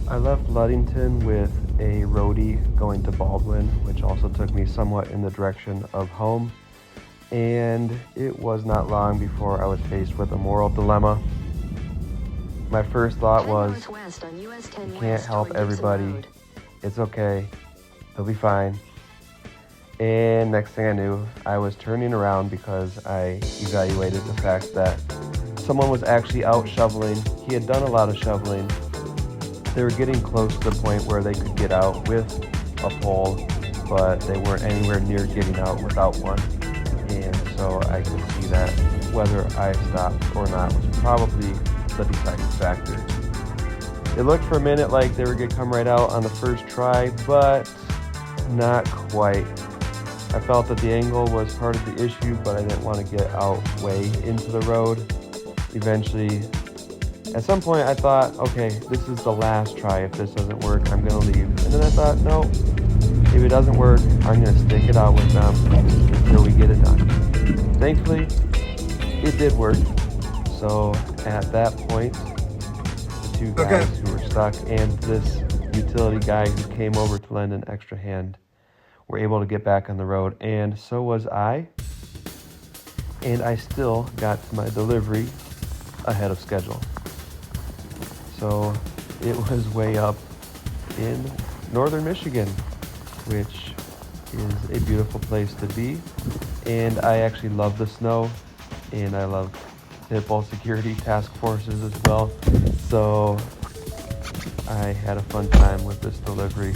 I left Ludington with a roadie going to Baldwin, which also took me somewhat in the direction of home. And it was not long before I was faced with a moral dilemma. My first thought was, you can't help everybody. It's okay. They'll be fine. And next thing I knew, I was turning around because I evaluated the fact that someone was actually out shoveling. He had done a lot of shoveling. They were getting close to the point where they could get out with a pole, but they weren't anywhere near getting out without one. And so I could see that whether I stopped or not was probably the deciding factor. It looked for a minute like they were going to come right out on the first try, but not quite. I felt that the angle was part of the issue, but I didn't want to get out way into the road. Eventually, at some point I thought, okay, this is the last try. If this doesn't work, I'm going to leave. And then I thought, no, if it doesn't work, I'm going to stick it out with them until we get it done. Thankfully, it did work. So at that point, the two guys who were stuck and this utility guy who came over to lend an extra hand were able to get back on the road, and so was I. And I still got to my delivery ahead of schedule. So it was way up in northern Michigan, which is a beautiful place to be. And I actually love the snow, and I love Pitbull security task forces as well. So I had a fun time with this delivery.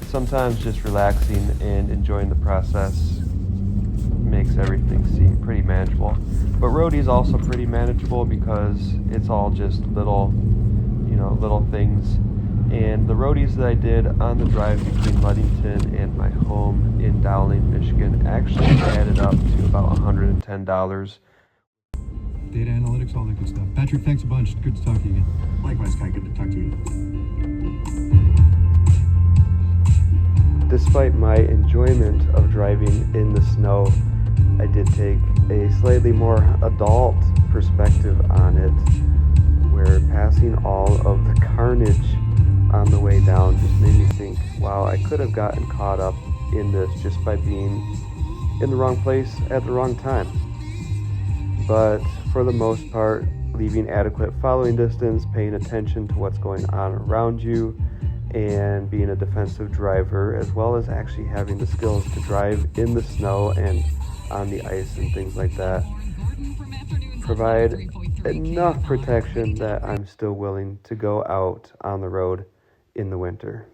Sometimes just relaxing and enjoying the process makes everything seem pretty manageable. But roadie's also pretty manageable because it's all just little things. And the roadies that I did on the drive between Ludington and my home in Dowling, Michigan actually added up to about $110. Data analytics, all that good stuff. Patrick, thanks a bunch. Good to talk to you again. Likewise, Kai. Good to talk to you. Despite my enjoyment of driving in the snow, I did take a slightly more adult perspective on it, where passing all of the carnage on the way down just made me think, wow, I could have gotten caught up in this just by being in the wrong place at the wrong time. But for the most part, leaving adequate following distance, paying attention to what's going on around you, and being a defensive driver, as well as actually having the skills to drive in the snow and on the ice and things like that, provide enough protection that I'm still willing to go out on the road in the winter.